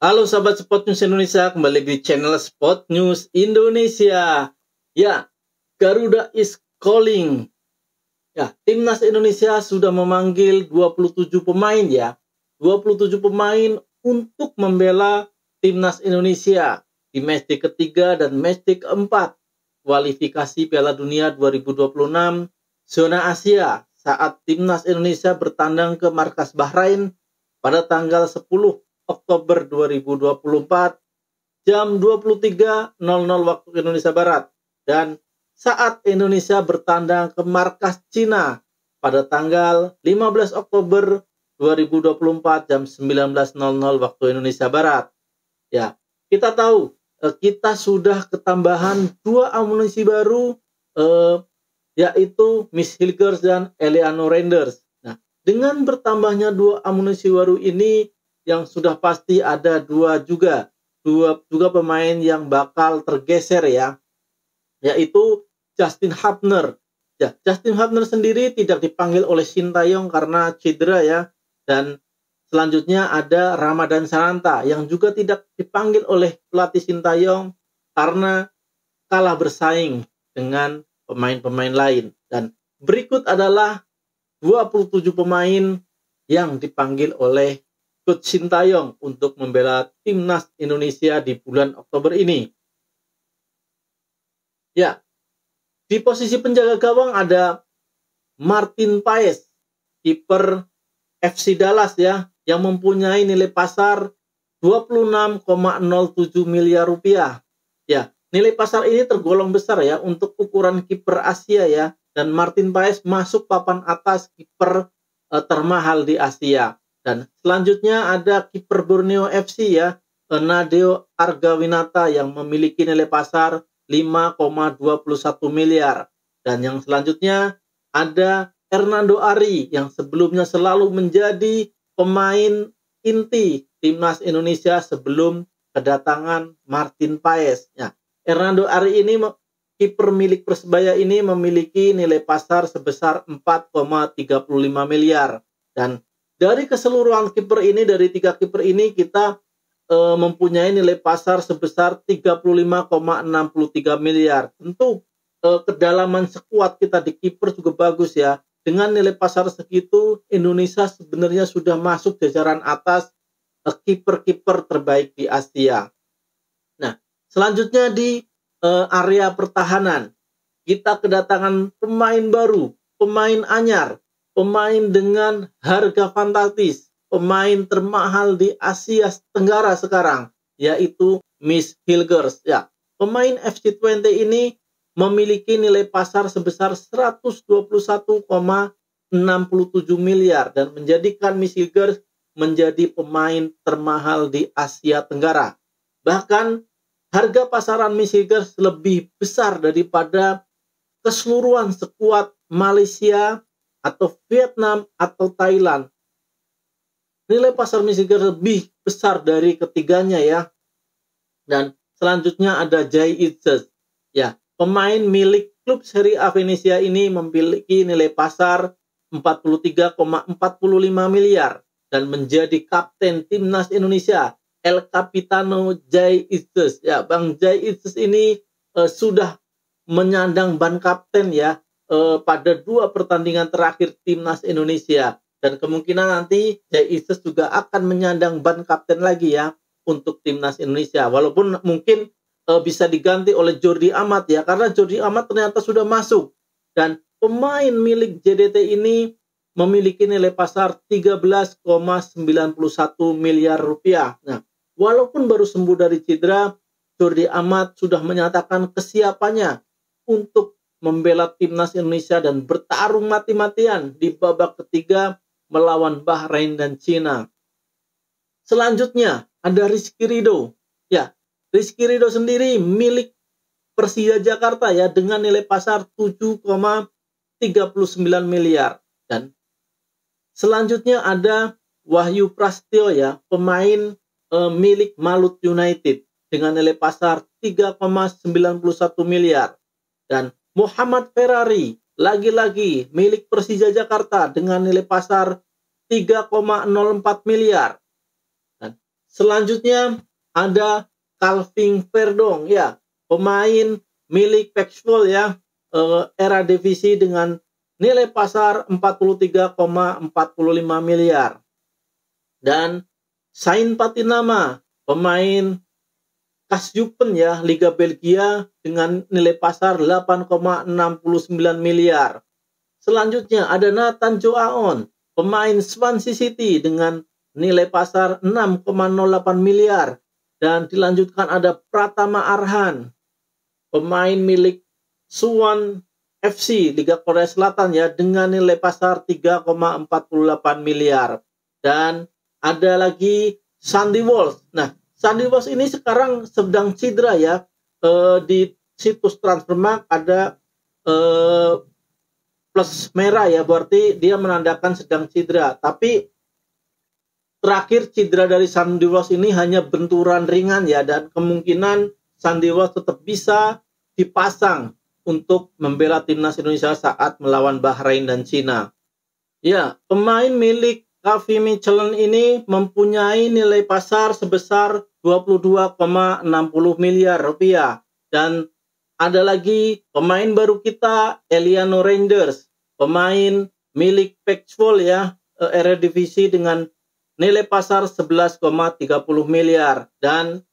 Halo sahabat Sport News Indonesia, kembali di channel Sport News Indonesia. Ya, Garuda is calling. Ya, Timnas Indonesia sudah memanggil 27 pemain ya. 27 pemain untuk membela Timnas Indonesia di matchday ketiga dan matchday keempat kualifikasi Piala Dunia 2026 zona Asia saat Timnas Indonesia bertandang ke markas Bahrain pada tanggal 10 Oktober 2024 jam 23.00 waktu Indonesia Barat, dan saat Indonesia bertandang ke markas Cina pada tanggal 15 Oktober 2024 jam 19.00 waktu Indonesia Barat. Ya, kita tahu kita sudah ketambahan 2 amunisi baru, yaitu Miss Hilgers dan Eleanor Renders. Nah, dengan bertambahnya 2 amunisi baru ini, yang sudah pasti ada dua pemain yang bakal tergeser ya, yaitu Justin Hubner. Ya, Justin Hubner sendiri tidak dipanggil oleh Shin Tae-yong karena cedera ya, dan selanjutnya ada Ramadan Sananta yang juga tidak dipanggil oleh pelatih Shin Tae-yong karena kalah bersaing dengan pemain-pemain lain. Dan berikut adalah 27 pemain yang dipanggil oleh Coach Shin Tae-yong untuk membela Timnas Indonesia di bulan Oktober ini. Ya, di posisi penjaga gawang ada Martin Paes, kiper FC Dallas ya, yang mempunyai nilai pasar 26,07 miliar rupiah. Ya, nilai pasar ini tergolong besar ya untuk ukuran kiper Asia ya, dan Martin Paes masuk papan atas kiper termahal di Asia. Dan selanjutnya ada kiper Borneo FC ya, Nadeo Argawinata yang memiliki nilai pasar 5,21 miliar. Dan yang selanjutnya ada Hernando Ari yang sebelumnya selalu menjadi pemain inti Timnas Indonesia sebelum kedatangan Martin Paes. Ya, Hernando Ari ini, kiper milik Persebaya ini, memiliki nilai pasar sebesar 4,35 miliar. Dan dari keseluruhan kiper ini, dari 3 kiper ini, kita mempunyai nilai pasar sebesar 35,63 miliar. Tentu kedalaman skuad kita di kiper juga bagus ya. Dengan nilai pasar segitu, Indonesia sebenarnya sudah masuk jajaran atas kiper-kiper terbaik di Asia. Nah, selanjutnya di area pertahanan, kita kedatangan pemain baru, pemain anyar, pemain dengan harga fantastis, pemain termahal di Asia Tenggara sekarang, yaitu Miss Hilgers. Ya, pemain FC20 ini memiliki nilai pasar sebesar 121,67 miliar dan menjadikan Miss Hilgers menjadi pemain termahal di Asia Tenggara. Bahkan harga pasaran Miss Hilgers lebih besar daripada keseluruhan skuad Malaysia atau Vietnam atau Thailand. Nilai pasar Miss Hilgers lebih besar dari ketiganya ya. Dan selanjutnya ada Jay Itzes. Ya, pemain milik klub Serie A Venesia ini memiliki nilai pasar 43,45 miliar dan menjadi kapten Timnas Indonesia, El Capitano Jay Itzes. Ya, Bang Jay Itzes ini sudah menyandang ban kapten ya pada 2 pertandingan terakhir Timnas Indonesia, dan kemungkinan nanti Jay Itzes juga akan menyandang ban kapten lagi ya untuk Timnas Indonesia, walaupun mungkin bisa diganti oleh Jordi Amat ya, karena Jordi Amat ternyata sudah masuk. Dan pemain milik JDT ini memiliki nilai pasar 13,91 miliar rupiah. Nah, walaupun baru sembuh dari cedera, Jordi Amat sudah menyatakan kesiapannya untuk membela Timnas Indonesia dan bertarung mati-matian di babak ketiga melawan Bahrain dan Cina. Selanjutnya ada Rizky Ridho. Ya, Rizky Ridho sendiri milik Persija Jakarta ya, dengan nilai pasar 7,39 miliar. Dan selanjutnya ada Wahyu Prasetyo ya, pemain milik Malut United dengan nilai pasar 3,91 miliar. Dan Muhammad Ferrari lagi-lagi milik Persija Jakarta dengan nilai pasar 3,04 miliar. Dan Selanjutnya ada Calvin Verdong, ya, pemain milik Pexwool, ya, Eredivisie dengan nilai pasar 43,45 miliar. Dan Sain Patinama, pemain Kasjupen, ya, Liga Belgia dengan nilai pasar 8,69 miliar. Selanjutnya ada Nathan Joaon, pemain Swansea City dengan nilai pasar 6,08 miliar. Dan dilanjutkan ada Pratama Arhan, pemain milik Suwon FC Liga Korea Selatan, ya, dengan nilai pasar 3,48 miliar. Dan ada lagi Sandy Walsh. Nah, Sandy Walsh ini sekarang sedang cedera, ya. Di situs Transfermarkt ada plus merah, ya, berarti dia menandakan sedang cedera. Tapi terakhir cedera dari Sandy Walsh ini hanya benturan ringan, ya, dan kemungkinan Sandy Walsh tetap bisa dipasang untuk membela timnas Indonesia saat melawan Bahrain dan Cina. Ya, pemain milik KV Mechelen ini mempunyai nilai pasar sebesar 22,60 miliar rupiah. Dan ada lagi pemain baru kita, Eliano Rangers, pemain milik Pexwool, ya, Eredivisie dengan nilai pasar 11,30 miliar. Dan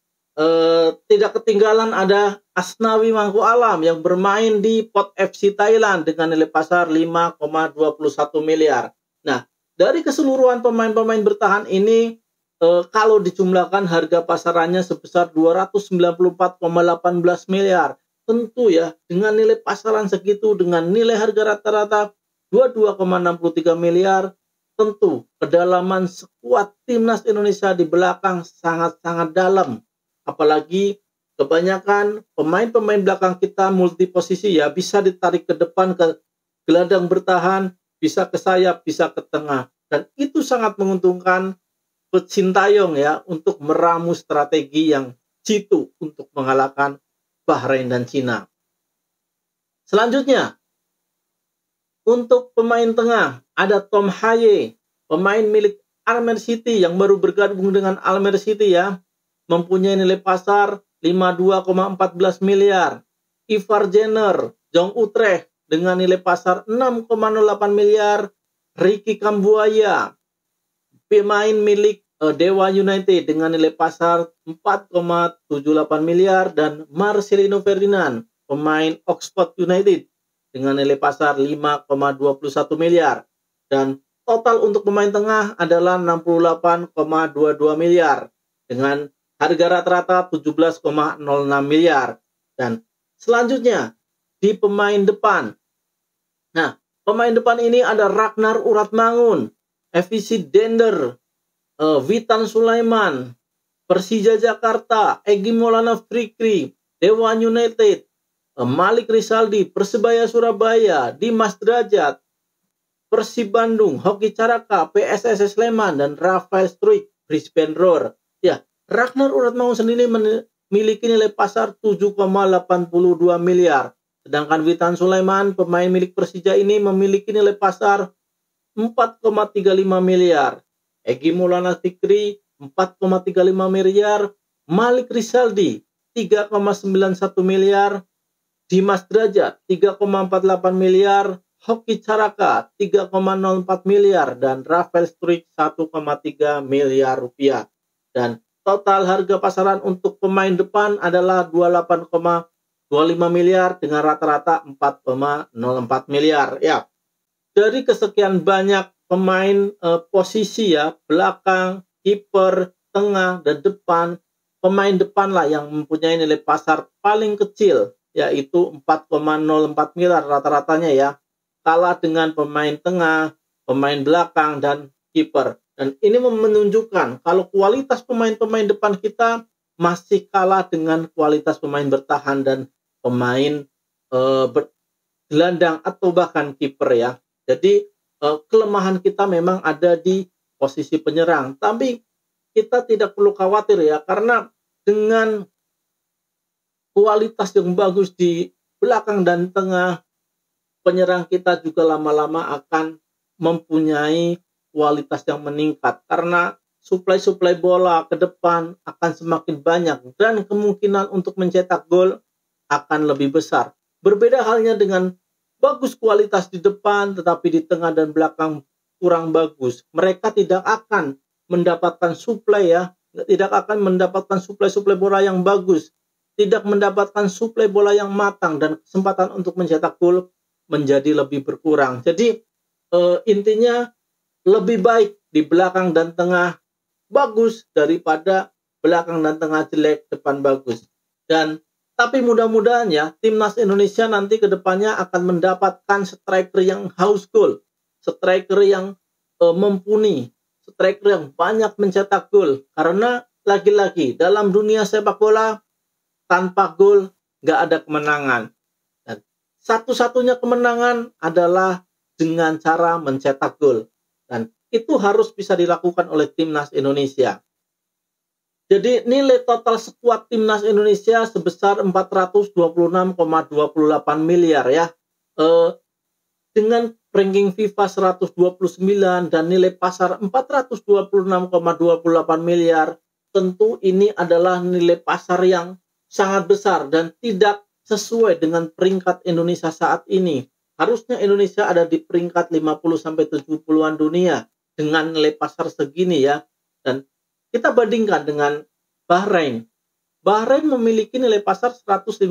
tidak ketinggalan ada Asnawi Mangku Alam yang bermain di Pot FC Thailand dengan nilai pasar 5,21 miliar. Nah, dari keseluruhan pemain-pemain bertahan ini, kalau dijumlahkan harga pasarannya sebesar 294,18 miliar. Tentu, ya, dengan nilai pasaran segitu, dengan nilai harga rata-rata 22,63 miliar, tentu kedalaman skuad timnas Indonesia di belakang sangat-sangat dalam. Apalagi kebanyakan pemain-pemain belakang kita multi posisi, ya, bisa ditarik ke depan ke gelandang bertahan, bisa ke sayap, bisa ke tengah. Dan itu sangat menguntungkan Coach Sintayong, ya, untuk meramu strategi yang jitu untuk mengalahkan Bahrain dan Cina. Selanjutnya, untuk pemain tengah ada Tom Haye, pemain milik Almere City yang baru bergabung dengan Almere City, ya, mempunyai nilai pasar 52,14 miliar. Ivar Jenner, Jong Utrecht dengan nilai pasar 6,08 miliar. Ricky Kambuaya, pemain milik Dewa United dengan nilai pasar 4,78 miliar. Dan Marcelino Ferdinand, pemain Oxford United dengan nilai pasar 5,21 miliar. Dan total untuk pemain tengah adalah 68,22 miliar dengan harga rata-rata 17,06 miliar. Dan selanjutnya di pemain depan. Nah, pemain depan ini ada Ragnar Uratmangun, FC Dender, Witan Sulaiman, Persija Jakarta, Egy Maulana Fikri, Dewa United, Malik Rizaldi, Persebaya Surabaya, Dimas Derajat, Persib Bandung, Hoki Caraka, PSSS Sleman, dan Rafael Struijk, Brisbane Roar. Ya, Ragnar Uratmangun sendiri memiliki nilai pasar 7,82 miliar. Sedangkan Witan Sulaiman, pemain milik Persija ini memiliki nilai pasar 4,35 miliar. Egy Maulana Fikri 4,35 miliar. Malik Rizaldi 3,91 miliar. Dimas Derajat 3,48 miliar. Hoki Caraka 3,04 miliar. Dan Rafael Struijk 1,3 miliar rupiah. Dan total harga pasaran untuk pemain depan adalah 28,25 miliar dengan rata-rata 4,04 miliar. Ya, dari kesekian banyak pemain posisi, ya, belakang, kiper, tengah, dan depan, pemain depan lah yang mempunyai nilai pasar paling kecil, yaitu 4,04 miliar rata-ratanya, ya, kalah dengan pemain tengah, pemain belakang, dan kiper. Dan ini menunjukkan kalau kualitas pemain-pemain depan kita masih kalah dengan kualitas pemain bertahan dan pemain gelandang atau bahkan kiper, ya. Jadi kelemahan kita memang ada di posisi penyerang. Tapi kita tidak perlu khawatir, ya, karena dengan kualitas yang bagus di belakang dan tengah, penyerang kita juga lama-lama akan mempunyai kualitas yang meningkat karena suplai bola ke depan akan semakin banyak dan kemungkinan untuk mencetak gol akan lebih besar. Berbeda halnya dengan bagus kualitas di depan tetapi di tengah dan belakang kurang bagus. Mereka tidak akan mendapatkan suplai suplai bola yang bagus, tidak mendapatkan suplai bola yang matang dan kesempatan untuk mencetak gol menjadi lebih berkurang. Jadi intinya lebih baik di belakang dan tengah bagus daripada belakang dan tengah jelek, depan bagus. Tapi mudah-mudahan ya timnas Indonesia nanti ke depannya akan mendapatkan striker yang haus gol, striker yang mumpuni, striker yang banyak mencetak gol. Karena lagi-lagi dalam dunia sepak bola tanpa gol nggak ada kemenangan. Dan satu-satunya kemenangan adalah dengan cara mencetak gol. Dan itu harus bisa dilakukan oleh timnas Indonesia. Jadi nilai total skuad timnas Indonesia sebesar 426,28 miliar ya. Dengan ranking FIFA 129 dan nilai pasar 426,28 miliar, tentu ini adalah nilai pasar yang sangat besar dan tidak sesuai dengan peringkat Indonesia saat ini. Harusnya Indonesia ada di peringkat 50-70-an dunia dengan nilai pasar segini ya. Dan kita bandingkan dengan Bahrain. Bahrain memiliki nilai pasar 158,17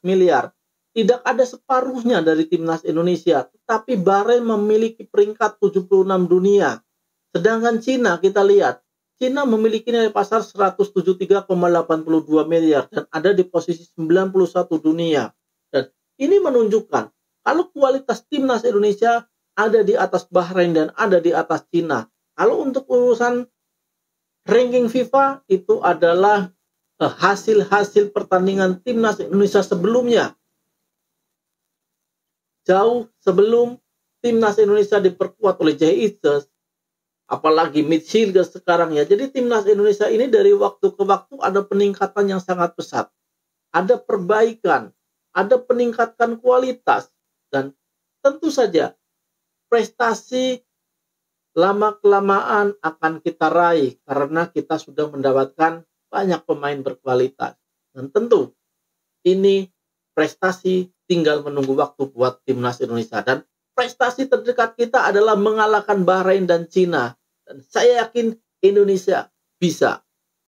miliar. Tidak ada separuhnya dari timnas Indonesia, tetapi Bahrain memiliki peringkat 76 dunia. Sedangkan Cina kita lihat, Cina memiliki nilai pasar 173,82 miliar dan ada di posisi 91 dunia. Dan ini menunjukkan kalau kualitas timnas Indonesia ada di atas Bahrain dan ada di atas Cina. Kalau untuk urusan ranking FIFA itu adalah hasil-hasil pertandingan timnas Indonesia sebelumnya. Jauh sebelum timnas Indonesia diperkuat oleh Jay Eases, apalagi Mitchell sekarang ya. Jadi timnas Indonesia ini dari waktu ke waktu ada peningkatan yang sangat pesat. Ada perbaikan, ada peningkatan kualitas, dan tentu saja prestasi lama-kelamaan akan kita raih karena kita sudah mendapatkan banyak pemain berkualitas. Dan tentu ini prestasi tinggal menunggu waktu buat timnas Indonesia. Dan prestasi terdekat kita adalah mengalahkan Bahrain dan Cina. Dan saya yakin Indonesia bisa.